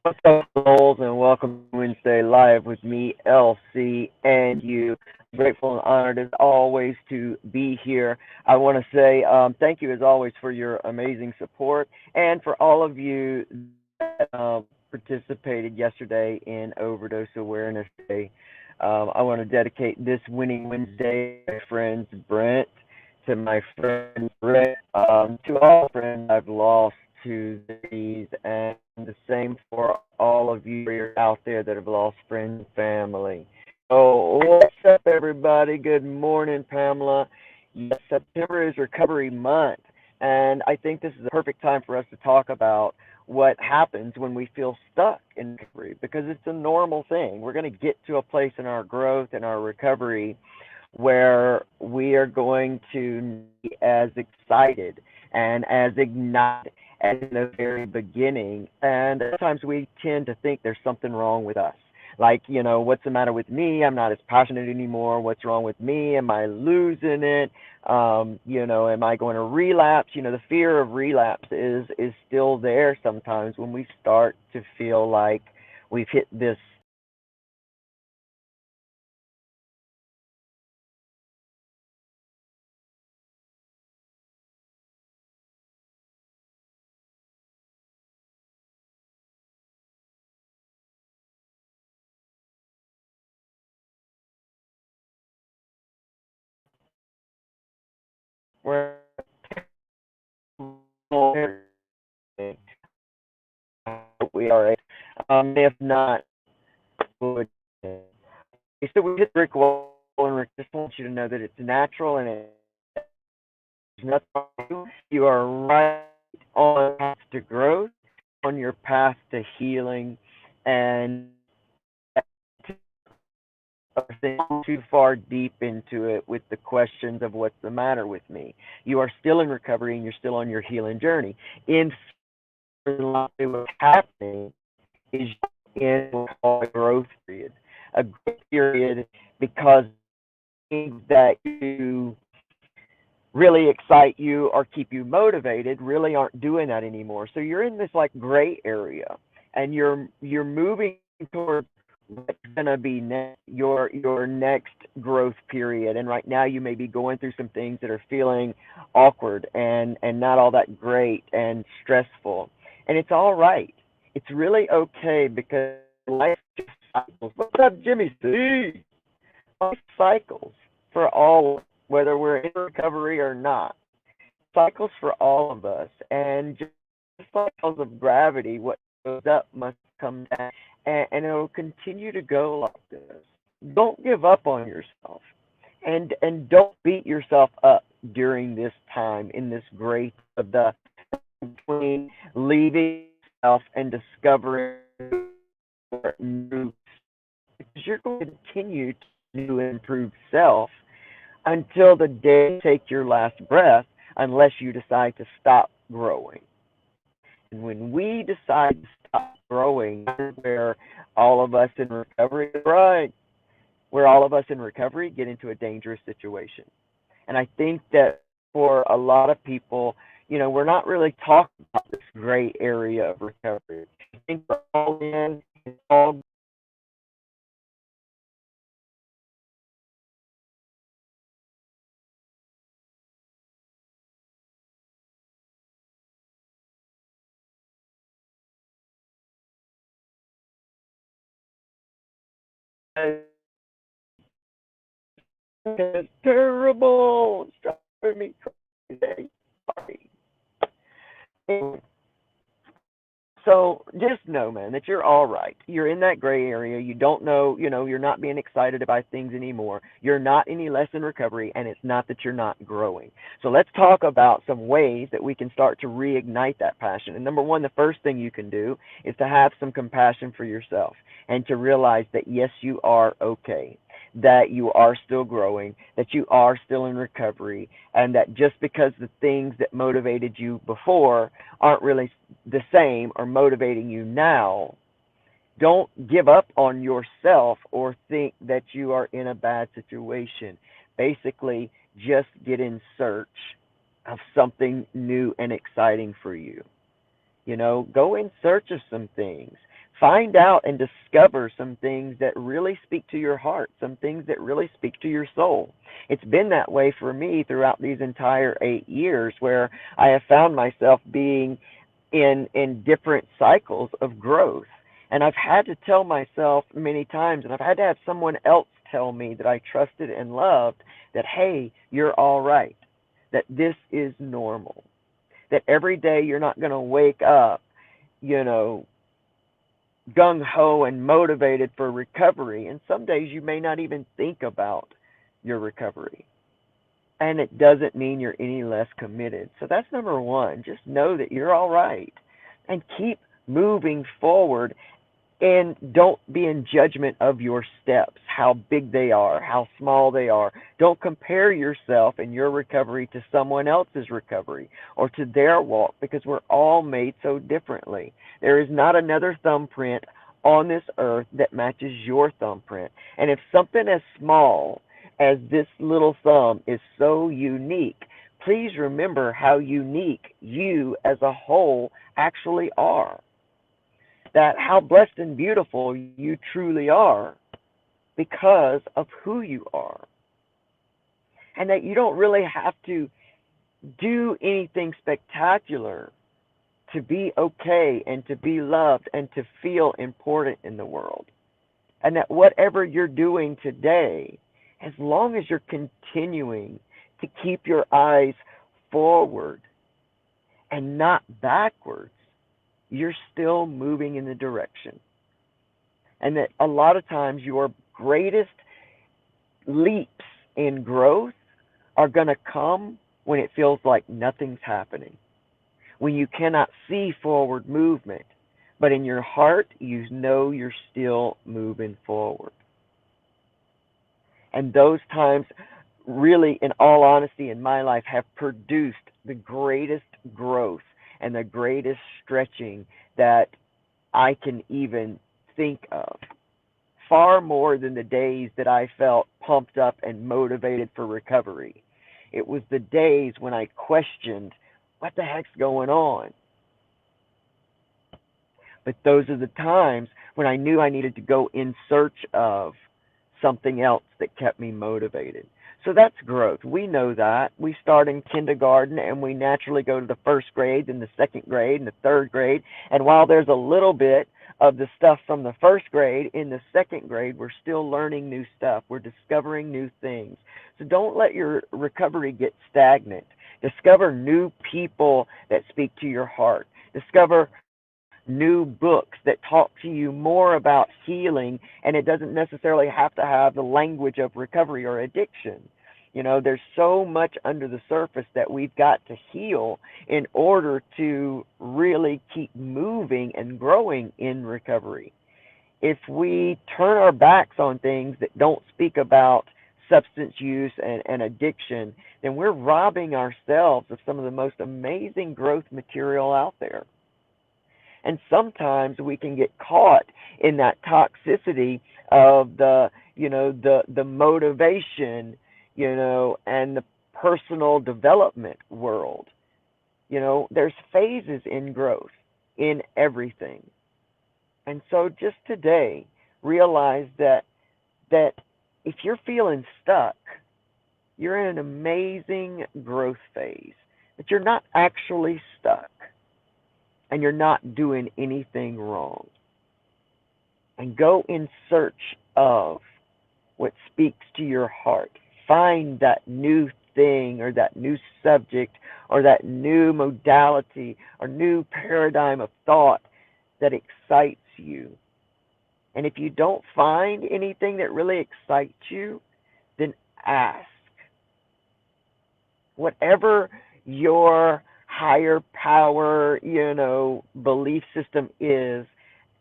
What's up, souls, and welcome to Wednesday Live with me, LC, and you. Grateful and honored as always to be here. I want to say thank you as always for your amazing support and for all of you that participated yesterday in Overdose Awareness Day. I want to dedicate this Winning Wednesday to my friends Brent, to my friend Rick, to all friends I've lost to disease, and the same for all of you out there that have lost friends and family. So, what's up, everybody? Good morning, Pamela. Yes, September is Recovery Month, and I think this is a perfect time for us to talk about what happens when we feel stuck in recovery because it's a normal thing. We're going to get to a place in our growth and our recovery where we are going to be as excited and as ignited as in the very beginning. And sometimes we tend to think there's something wrong with us. Like, what's the matter with me? I'm not as passionate anymore. What's wrong with me? Am I losing it? Am I going to relapse? The fear of relapse is still there sometimes when we start to feel like we've hit this where we are. If not, would. So we hit brick wall, and Rick just wants you to know that it's natural and it's nothing wrong with you. You are right on path to growth, on your path to healing, and think too far deep into it with the questions of what's the matter with me. You are still in recovery and you're still on your healing journey. In what's happening is in a growth period. A growth period because things that you really excite you or keep you motivated really aren't doing that anymore. So you're in this like gray area and you're moving towards what's gonna be your next growth period. And right now you may be going through some things that are feeling awkward and not all that great and stressful. And it's all right. It's really okay because life just cycles. What's up, Jimmy C? Life cycles for all, whether we're in recovery or not. Cycles for all of us, and just cycles of gravity. What goes up must come down, and it'll continue to go like this. Don't give up on yourself, and don't beat yourself up during this time in this grace of the between leaving yourself and discovering new, because you're going to continue to improve self until the day you take your last breath, unless you decide to stop growing. And when we decide to stop growing, where all of us in recovery, right, where all of us in recovery get into a dangerous situation. And I think that for a lot of people, we're not really talking about this gray area of recovery. I think we're all in, it's all it's terrible. It's driving me crazy. Sorry. So just know, man, that you're all right. You're in that gray area. You don't know, you're not being excited about things anymore. You're not any less in recovery, and it's not that you're not growing. So let's talk about some ways that we can start to reignite that passion. And number one, the first thing you can do is to have some compassion for yourself and to realize that, yes, you are okay, that you are still growing, that you are still in recovery, and that just because the things that motivated you before aren't really the same or motivating you now, don't give up on yourself or think that you are in a bad situation. Basically, just get in search of something new and exciting for you. Go in search of some things. Find out and discover some things that really speak to your heart, some things that really speak to your soul. It's been that way for me throughout these entire 8 years, where I have found myself being in different cycles of growth. And I've had to tell myself many times, and I've had to have someone else tell me that I trusted and loved, that, hey, you're all right, that this is normal, that every day you're not going to wake up, you know, gung ho and motivated for recovery. And some days you may not even think about your recovery. And it doesn't mean you're any less committed. So that's number one. Just know that you're all right and keep moving forward, and don't be in judgment of your steps, how big they are, how small they are. Don't compare yourself and your recovery to someone else's recovery or to their walk, because we're all made so differently. There is not another thumbprint on this earth that matches your thumbprint. And if something as small as this little thumb is so unique, please remember how unique you as a whole actually are. That how blessed and beautiful you truly are because of who you are. And that you don't really have to do anything spectacular to be okay and to be loved and to feel important in the world. And that whatever you're doing today, as long as you're continuing to keep your eyes forward and not backwards, you're still moving in the direction. And that a lot of times your greatest leaps in growth are going to come when it feels like nothing's happening, when you cannot see forward movement, but in your heart you know you're still moving forward. And those times, really, in all honesty, in my life, have produced the greatest growth and the greatest stretching that I can even think of. Far more than the days that I felt pumped up and motivated for recovery. It was the days when I questioned, what the heck's going on? But those are the times when I knew I needed to go in search of something else that kept me motivated. So that's growth. We know that. We start in kindergarten and we naturally go to the first grade, then the second grade, and the third grade. And while there's a little bit of the stuff from the first grade, in the second grade, we're still learning new stuff. We're discovering new things. So don't let your recovery get stagnant. Discover new people that speak to your heart. Discover new books that talk to you more about healing, and it doesn't necessarily have to have the language of recovery or addiction. You know, there's so much under the surface that we've got to heal in order to really keep moving and growing in recovery. If we turn our backs on things that don't speak about substance use and addiction, then we're robbing ourselves of some of the most amazing growth material out there. And sometimes we can get caught in that toxicity of the motivation, and the personal development world. There's phases in growth in everything. And so just today, realize that if you're feeling stuck, you're in an amazing growth phase, but you're not actually stuck. And you're not doing anything wrong. And go in search of what speaks to your heart. Find that new thing or that new subject or that new modality or new paradigm of thought that excites you. And if you don't find anything that really excites you, then ask. Whatever your higher power, belief system is,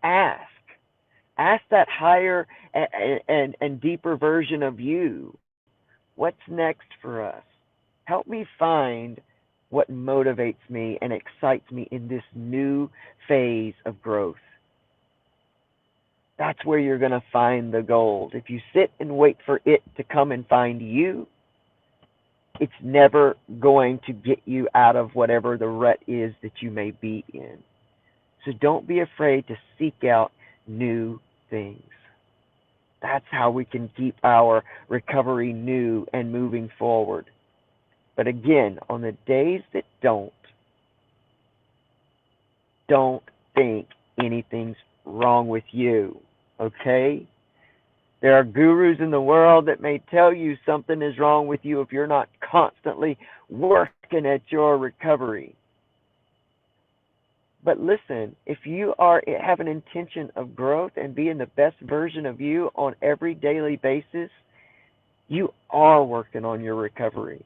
ask. Ask that higher and deeper version of you, what's next for us? Help me find what motivates me and excites me in this new phase of growth. That's where you're going to find the gold. If you sit and wait for it to come and find you, it's never going to get you out of whatever the rut is that you may be in. So don't be afraid to seek out new things. That's how we can keep our recovery new and moving forward. But again, on the days that don't think anything's wrong with you. Okay? There are gurus in the world that may tell you something is wrong with you if you're not constantly working at your recovery. But listen, if you have an intention of growth and being the best version of you on every daily basis, you are working on your recovery.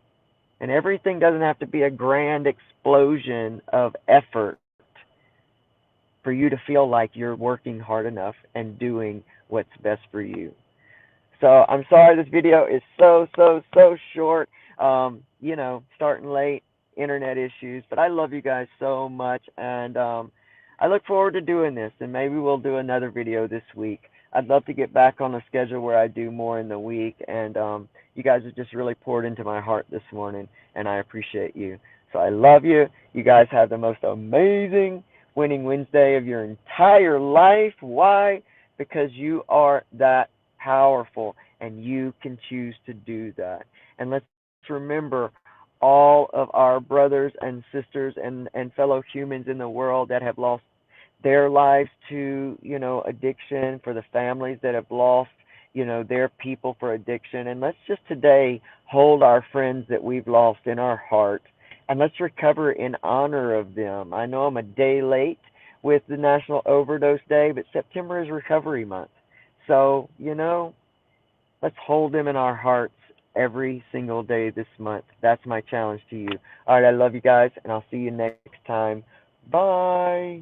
And everything doesn't have to be a grand explosion of effort for you to feel like you're working hard enough and doing what's best for you. So I'm sorry this video is so short. Starting late, internet issues, but I love you guys so much, and I look forward to doing this, and maybe we'll do another video this week. I'd love to get back on a schedule where I do more in the week, and you guys have just really poured into my heart this morning, and I appreciate you. So I love you. You guys have the most amazing winning Wednesday of your entire life. Why? Because you are that powerful, and you can choose to do that. And let's remember all of our brothers and sisters and fellow humans in the world that have lost their lives to, addiction, for the families that have lost, their people for addiction. And let's just today hold our friends that we've lost in our heart, and let's recover in honor of them. I know I'm a day late with the National Overdose Day, but September is Recovery Month. So, let's hold them in our hearts every single day this month. That's my challenge to you. All right, I love you guys, and I'll see you next time. Bye.